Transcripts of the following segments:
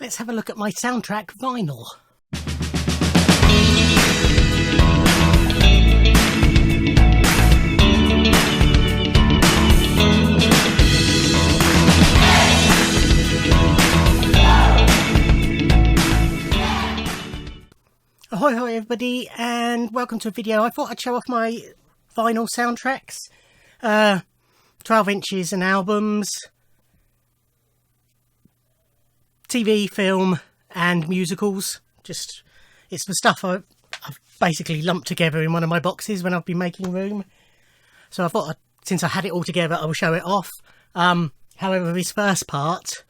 Let's have a look at my soundtrack vinyl. Ahoy hoy everybody, and welcome to a video. I thought I'd show off my vinyl soundtracks. 12 inches and albums, TV, film and musicals. Just, it's the stuff I've basically lumped together in one of my boxes when I've been making room. So I thought, since I had it all together, I will show it off. However, this first part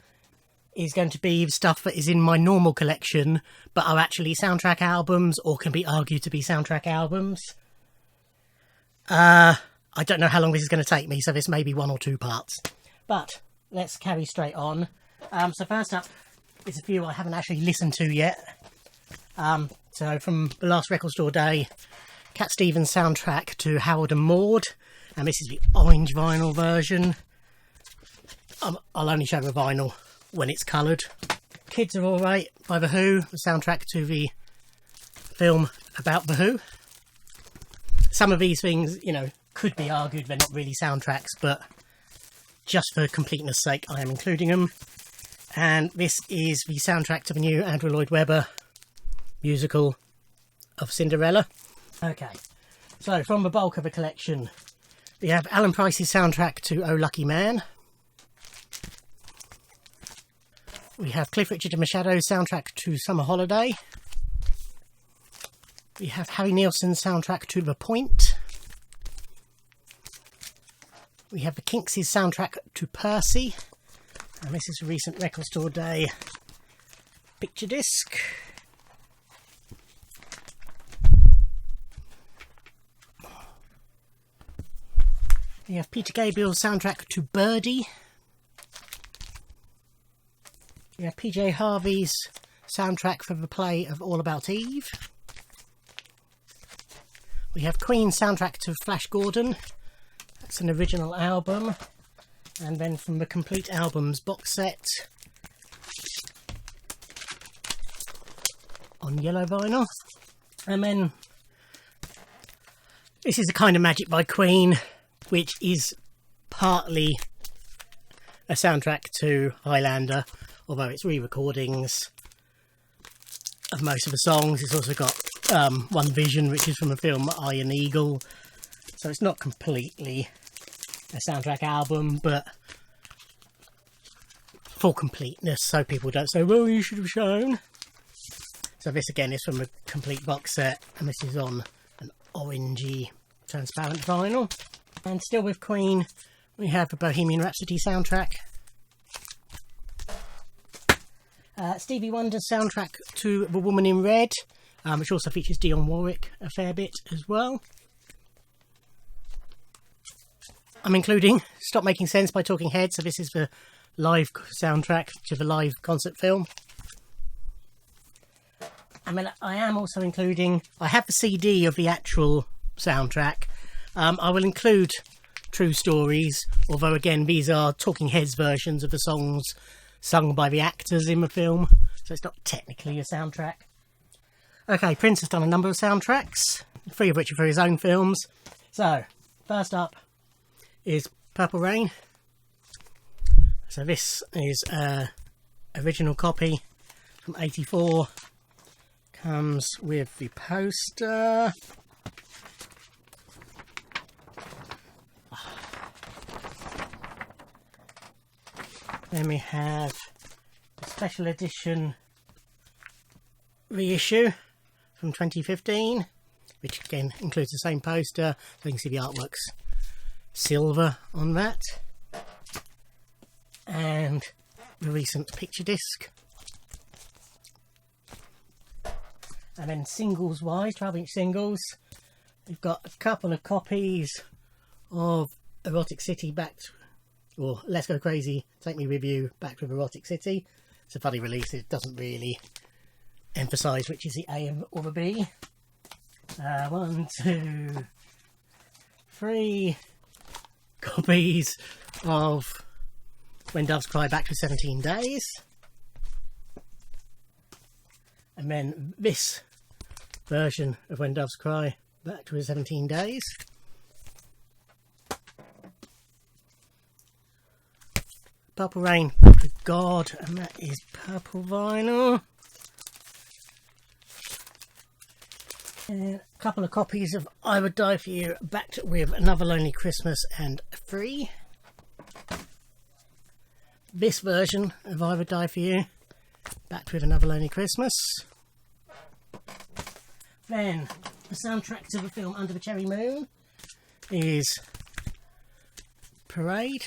is going to be stuff that is in my normal collection, but are actually soundtrack albums, or can be argued to be soundtrack albums. I don't know how long this is going to take me, so this may be 1 or 2 parts. But let's carry straight on. So first up is a few I haven't actually listened to yet. So from the last record store day, Cat Stevens' soundtrack to Harold and Maude, and this is the orange vinyl version. I'll only show the vinyl when it's coloured. Kids Are Alright by The Who, the soundtrack to the film about The Who. Some of these things, you know, could be argued they're not really soundtracks, but just for completeness sake I am including them. And this is the soundtrack to the new Andrew Lloyd Webber musical of Cinderella. Okay, so from the bulk of the collection we have Alan Price's soundtrack to Oh Lucky Man. We have Cliff Richard and the Shadows soundtrack to Summer Holiday. We have Harry Nilsson's soundtrack to The Point. We have the Kinks' soundtrack to Percy. And this is a recent record store day picture disc. We have Peter Gabriel's soundtrack to Birdie. We have PJ Harvey's soundtrack for the play of All About Eve. We have Queen's soundtrack to Flash Gordon. That's an original album. And then from the Complete Albums box set on yellow vinyl. And then this is A Kind of Magic by Queen, which is partly a soundtrack to Highlander, although it's re-recordings of most of the songs. It's also got One Vision, which is from the film Iron Eagle. So it's not completely a soundtrack album, but for completeness, so people don't say, well, you should have shown. So this again is from a complete box set, and this is on an orangey transparent vinyl. And still with Queen, we have the Bohemian Rhapsody soundtrack. Stevie Wonder's soundtrack to The Woman in Red, which also features Dionne Warwick a fair bit as well. I'm including Stop Making Sense by Talking Heads, so this is the live soundtrack to the live concert film. And then I am also including, I have the CD of the actual soundtrack. I will include True Stories, although again these are Talking Heads versions of the songs sung by the actors in the film, so it's not technically a soundtrack. Okay, Prince has done a number of soundtracks, 3 of which are for his own films. So, first up is Purple Rain. So this is an original copy from '84. Comes with the poster. Then we have the special edition reissue from 2015, which again includes the same poster. So you can see the artwork's silver on that. And the recent picture disc. And then singles wise, 12-inch singles, we've got a couple of copies of Erotic City or Let's Go Crazy, Take Me With You, Back with Erotic City. It's a funny release, it doesn't really emphasise which is the A or the B. 1, 2, 3 copies of When Doves Cry, Back for 17 Days. And then this version of When Doves Cry, back to 17 Days. Purple Rain, Back to God, and that is purple vinyl. And a couple of copies of I Would Die For You, backed with Another Lonely Christmas and Free. This version of I Would Die For You, backed with Another Lonely Christmas. Then the soundtrack to the film Under the Cherry Moon is Parade.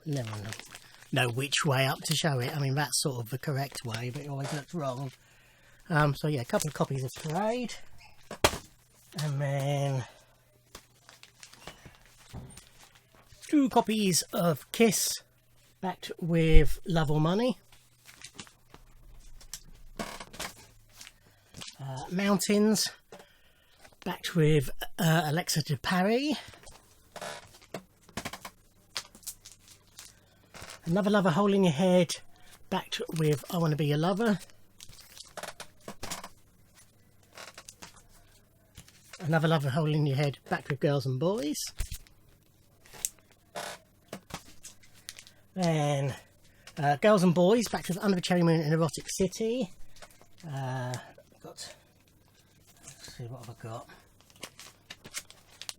Never know which way up to show it. I mean, that's sort of the correct way, but it always looks wrong. So yeah, a couple of copies of Parade, and then 2 copies of Kiss, backed with Love or Money. Mountains, backed with Alexa de Paris. Another Lover, Hole in Your Head, backed with I Want to Be Your Lover. Another Lover, Hole in Your Head, backed with Girls and Boys. Then Girls and Boys, backed with Under the Cherry Moon and Erotic City. Let's see, what have I got?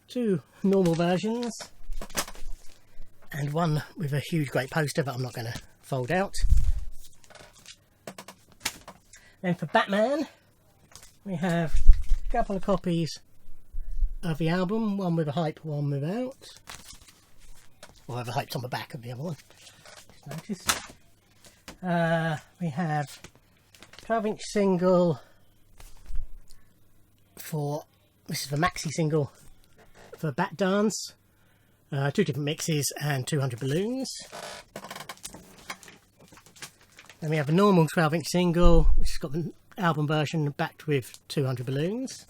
2 normal versions. And 1 with a huge great poster that I'm not going to fold out. Then for Batman, we have a couple of copies of the album, 1 with a hype, 1 without. Or the hype's on the back of the other one, just notice. We have 12-inch single for, this is the maxi single for Bat Dance. 2 different mixes and 200 balloons. Then we have a normal 12-inch single, which has got the album version backed with 200 balloons.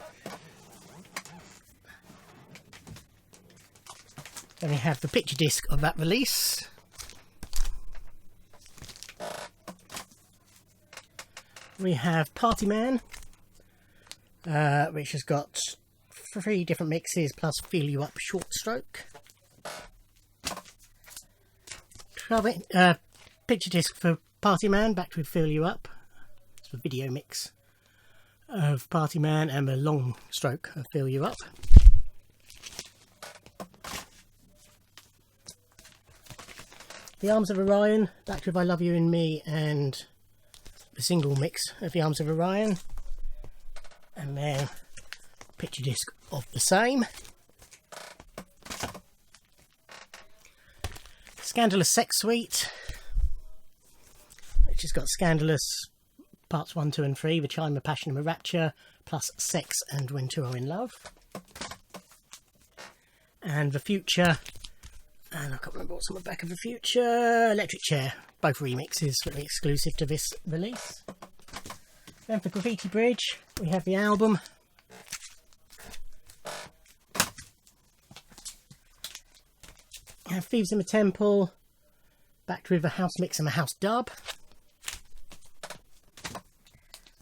Then we have the picture disc of that release. We have Party Man, which has got 3 different mixes plus Feel You Up short stroke. Picture disc for Party Man, backed with Feel You Up. It's a video mix of Party Man and the long stroke of Feel You Up. The Arms of Orion, backed with I Love You and Me, and the single mix of The Arms of Orion. And then picture disc of the same. Scandalous Sex Suite, which has got Scandalous parts 1, 2 and 3, The Chime of Passion and the Rapture, plus Sex and When Two Are in Love. And The Future, and I can't remember what's on the back of The Future, Electric Chair, both remixes really exclusive to this release. Then for Graffiti Bridge, we have the album. We have Thieves in the Temple, backed with a house mix and a house dub.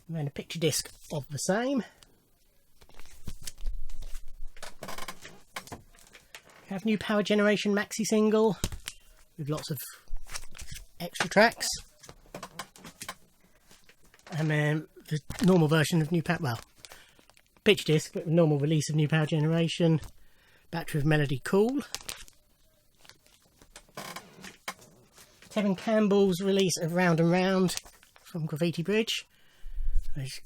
And then a picture disc of the same. We have New Power Generation maxi single with lots of extra tracks. And then the normal version of New Power, well, picture disc, but the normal release of New Power Generation, backed with Melody Cool. Kevin Campbell's release of Round and Round from Graffiti Bridge. There's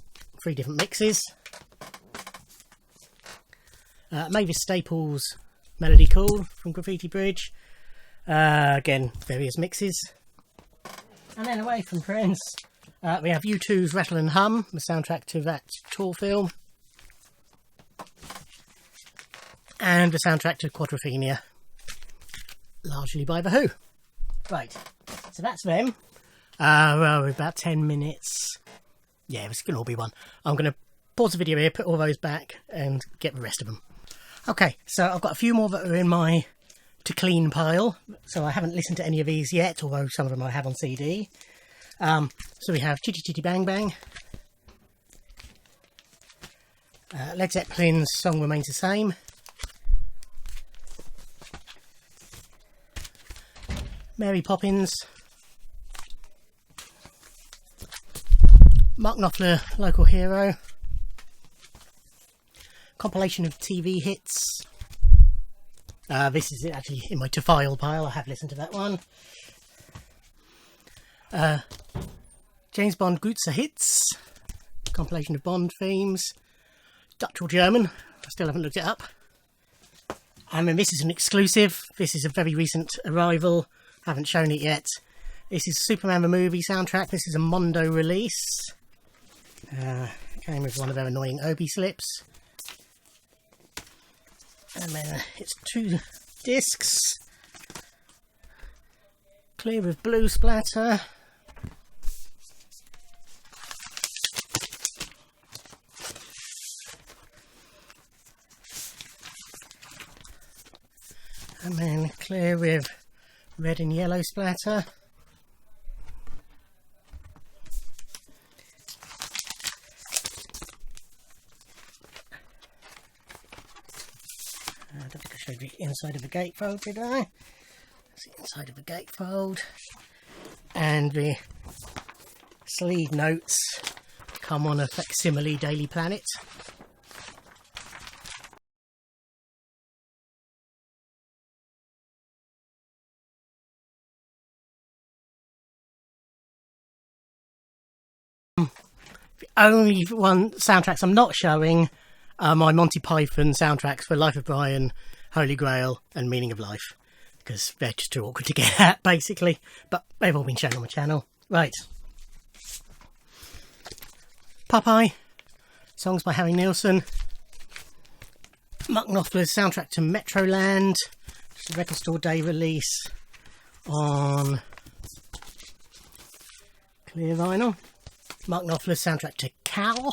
3 different mixes. Mavis Staples' Melody Cool from Graffiti Bridge. Again, various mixes. And then away from Prince, we have U2's Rattle and Hum, the soundtrack to that tour film. And the soundtrack to Quadrophenia, largely by The Who. Right, so that's them. Well, about 10 minutes. Yeah, it's going to all be one. I'm going to pause the video here, put all those back, and get the rest of them. Okay, so I've got a few more that are in my to clean pile. So I haven't listened to any of these yet, although some of them I have on CD. So we have Chitty Chitty Bang Bang. Led Zeppelin's Song Remains the Same. Mary Poppins. Mark Knopfler, Local Hero. Compilation of TV hits. This is actually in my to file pile. I have listened to that one. James Bond Goetze Hits. Compilation of Bond themes. Dutch or German. I still haven't looked it up. And then this is an exclusive. This is a very recent arrival. Haven't shown it yet. This is Superman the Movie soundtrack. This is a Mondo release. Came with one of their annoying Obi slips. And then it's 2 discs. Clear with blue splatter. And then clear with red and yellow splatter. I don't think I showed you the inside of the gatefold, did I? That's the inside of the gatefold. And the sleeve notes come on a facsimile Daily Planet. The only soundtracks I'm not showing are my Monty Python soundtracks for Life of Brian, Holy Grail and Meaning of Life, because they're just too awkward to get at, basically, but they've all been shown on my channel. Right. Popeye, songs by Harry Nilsson. Mark Knopfler's soundtrack to Metroland, just a Record Store Day release on clear vinyl. Mark Knopfler's soundtrack to Cal.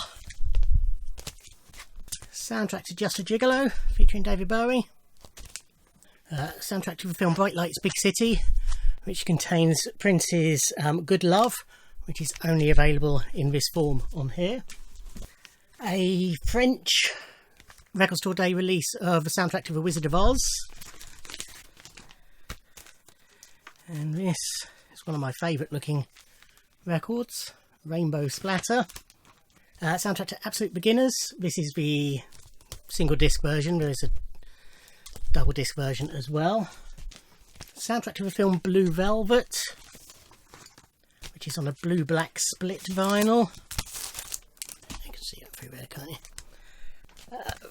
Soundtrack to Just a Gigolo, featuring David Bowie. Soundtrack to the film Bright Lights Big City, which contains Prince's Good Love, which is only available in this form on here. A French Record Store Day release of the soundtrack to The Wizard of Oz. And this is one of my favourite looking records, Rainbow Splatter. Soundtrack to Absolute Beginners. This is the single disc version. There is a double disc version as well. Soundtrack to the film Blue Velvet, which is on a blue-black split vinyl. You can see it through there, can't you?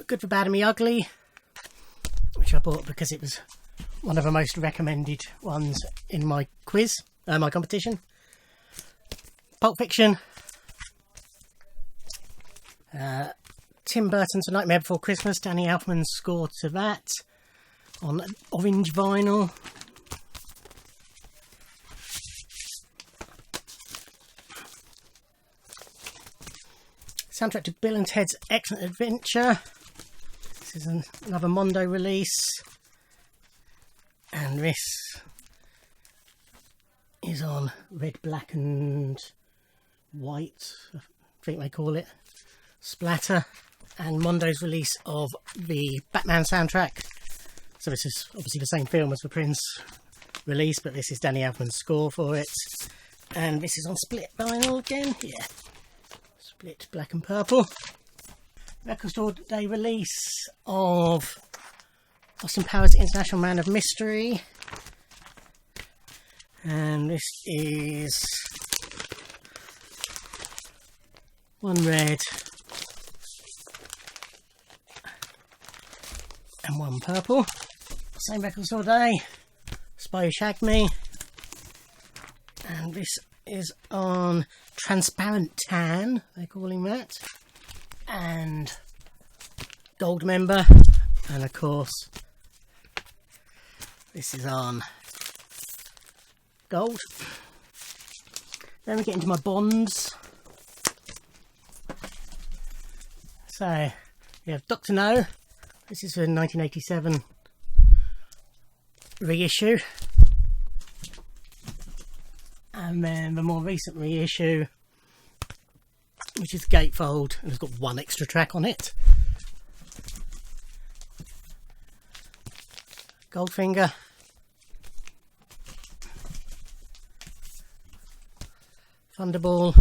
Good for Bad and Me Ugly, which I bought because it was one of the most recommended ones in my quiz, my competition. Pulp Fiction. Tim Burton's A Nightmare Before Christmas, Danny Elfman's score to that on orange vinyl. Soundtrack to Bill and Ted's Excellent Adventure. This is another Mondo release. And this is on red, black and white, I think they call it, splatter. And Mondo's release of the Batman soundtrack. So this is obviously the same film as the Prince release, but this is Danny Elfman's score for it. And this is on split vinyl again, yeah. Split black and purple. Record Store Day release of Austin Powers International Man of Mystery. And this is one red and one purple. Same Record Store Day. Spy Who Shagged Me. And this is on Transparent Tan, they're calling that. And Gold Member. And of course, this is on Gold. Then we get into my Bonds. So, we have Dr. No. This is a 1987 reissue. And then the more recent reissue, which is gatefold, and it's got one extra track on it. Goldfinger. Thunderball.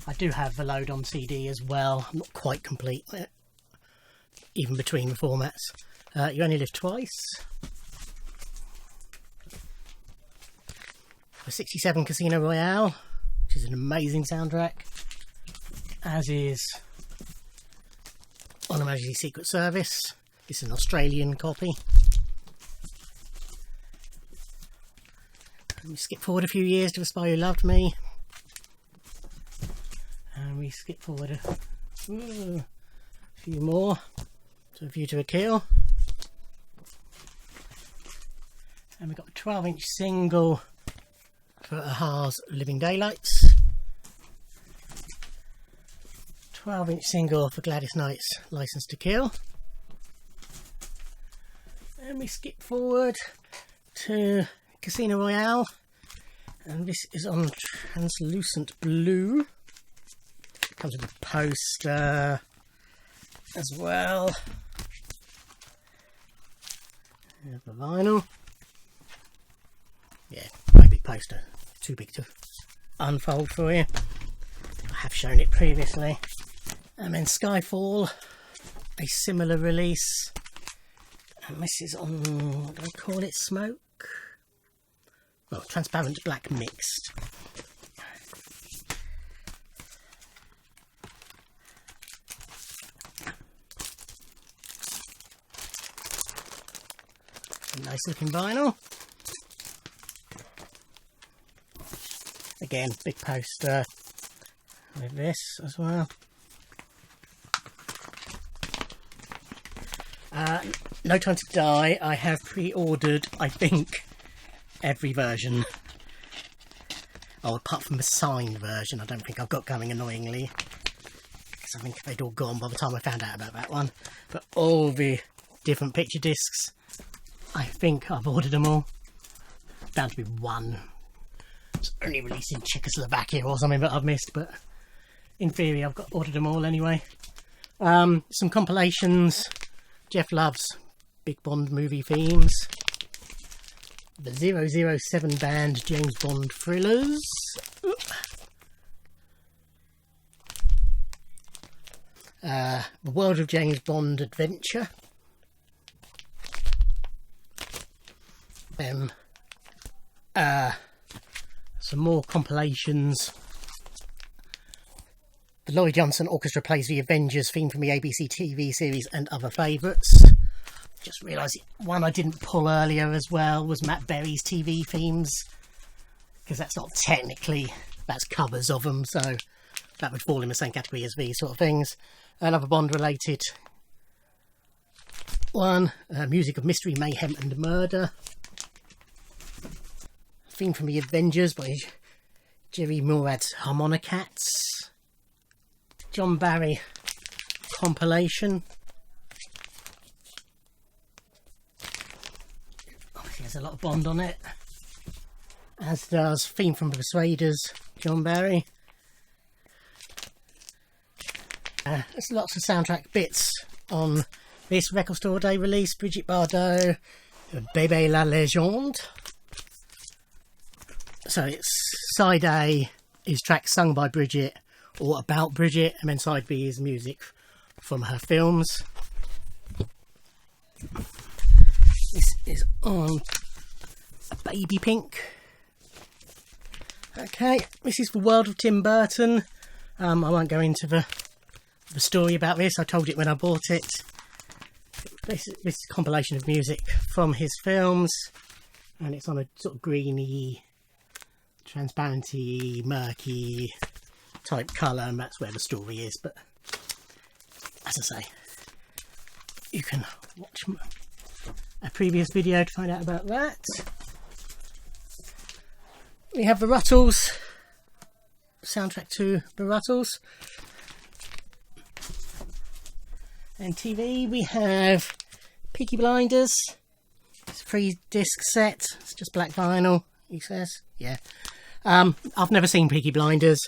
I do have the load on CD as well. I'm not quite complete yet, even between the formats. You Only Live Twice. The 67 Casino Royale, which is an amazing soundtrack, as is On Her Majesty's Secret Service. It's an Australian copy. And we skip forward a few years to The Spy Who Loved Me. And we skip forward a few more to A View to a Kill. And we've got a 12-inch single for Aha's Living Daylights. 12-inch single for Gladys Knight's License to Kill. And we skip forward to Casino Royale, and this is on translucent blue. Comes with a poster as well. There's the vinyl. Yeah, quite a big poster. Too big to unfold for you. I have shown it previously. And then Skyfall, a similar release. And this is on, what do I call it? Smoke? Well, transparent black mixed. A nice looking vinyl. Again, big poster with this as well. No Time to Die, I have pre-ordered, I think, every version. Oh, apart from the signed version, I don't think I've got coming, annoyingly. Because I think they'd all gone by the time I found out about that one. But all the different picture discs, I think I've ordered them all. Bound to be one. It's only released in Czechoslovakia or something that I've missed, but in theory I've ordered them all anyway. Some compilations. Jeff loves Big Bond movie themes. The 007 band James Bond thrillers. The World of James Bond Adventure. Some more compilations. The Laurie Johnson Orchestra plays the Avengers theme from the ABC TV series and other favourites. Just realised one I didn't pull earlier as well was Matt Berry's TV themes, because that's not technically, that's covers of them, so that would fall in the same category as these sort of things. Another Bond related one, Music of Mystery, Mayhem and Murder. Theme from the Avengers by Jerry Murad's Harmonicats. John Barry compilation. Obviously there's a lot of Bond on it, as does Theme from the Persuaders, John Barry. There's lots of soundtrack bits on this Record Store Day release. Brigitte Bardot, Bébé la Légende. So it's side A is tracks sung by Brigitte or about Brigitte, and then side B is music from her films. This is on a baby pink. Okay, this is The World of Tim Burton. I won't go into the story about this, I told it when I bought it. This is a compilation of music from his films, and it's on a sort of greeny, transparency, murky type colour, and that's where the story is. But as I say, you can watch a previous video to find out about that. We have The Ruttles, soundtrack to The Ruttles. And TV, we have Peaky Blinders. It's a 3-disc set, it's just black vinyl, he says. Yeah. I've never seen Peaky Blinders,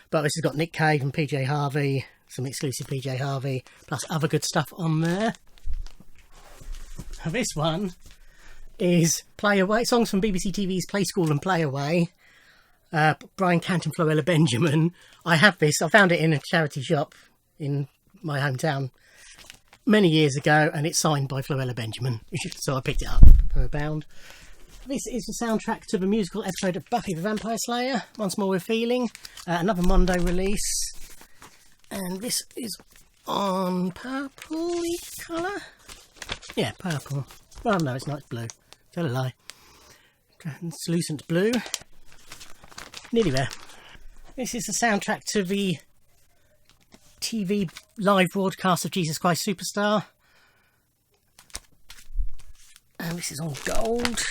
but this has got Nick Cave and PJ Harvey, some exclusive PJ Harvey, plus other good stuff on there. This one is Play Away, songs from BBC TV's Play School and Play Away. Brian Cant and Floella Benjamin. I have this, I found it in a charity shop in my hometown many years ago, and it's signed by Floella Benjamin, so I picked it up for £1. This is the soundtrack to the musical episode of Buffy the Vampire Slayer, Once More With Feeling, another Mondo release, and this is on purple-y colour. Yeah, purple. Well, no, it's not, it's blue. Tell a lie. Translucent blue. Nearly there. This is the soundtrack to the TV live broadcast of Jesus Christ Superstar. And this is all gold.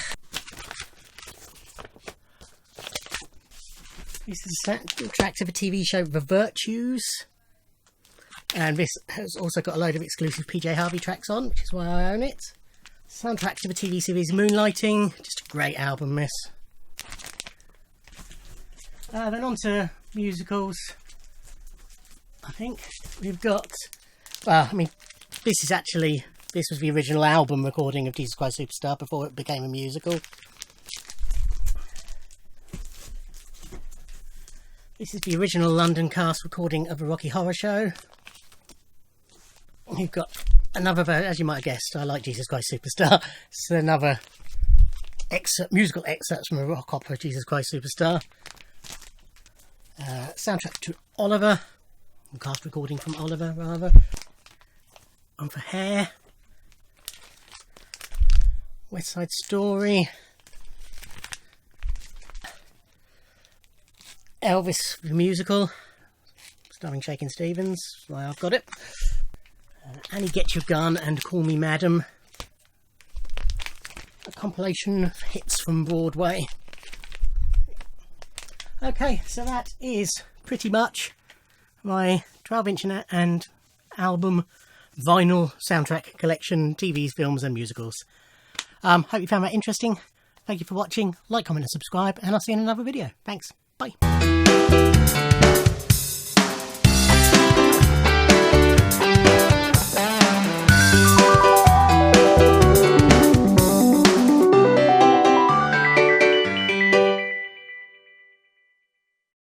This is the soundtrack to the TV show The Virtues. And this has also got a load of exclusive PJ Harvey tracks on, which is why I own it. Soundtrack to the TV series Moonlighting. Just a great album, this. Then on to musicals. I think we've got, well, I mean, this was the original album recording of Jesus Christ Superstar before it became a musical. This is the original London cast recording of a Rocky Horror Show. We've got another, as you might have guessed, I like Jesus Christ Superstar. It's another musical excerpt from a rock opera, Jesus Christ Superstar. Soundtrack to Oliver. Cast recording from Oliver, rather. One for Hair. West Side Story. Elvis the Musical, starring Shakin' Stevens. That's why I've got it. Annie Get Your Gun and Call Me Madam. A compilation of hits from Broadway. Okay, so that is pretty much my 12-inch and album vinyl soundtrack collection, TVs, films and musicals. Hope you found that interesting. Thank you for watching. Like, comment and subscribe, and I'll see you in another video. Thanks. Bye.